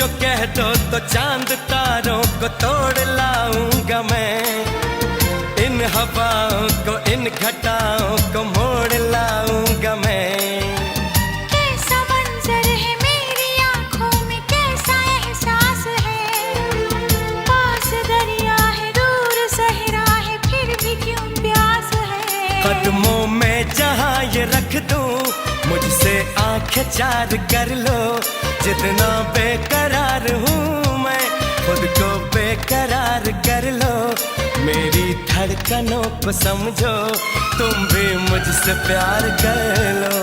जो कह दो तो चांद तारों को तोड़ लाऊंगा मैं, इन हवाओं को इन घटाओं को मोड़ लाऊंगा मैं। कैसा मंजर है मेरी आंखों में, कैसा एहसास है, पास दरिया है दूर सहरा है फिर भी क्यों प्यास है। कदमों में जहां ये रख दूं, मुझसे आंखें चार कर लो, जितना बेकरार हूँ मैं खुद को बेकरार कर लो। मेरी धड़कनों को समझो, तुम भी मुझसे प्यार कर लो।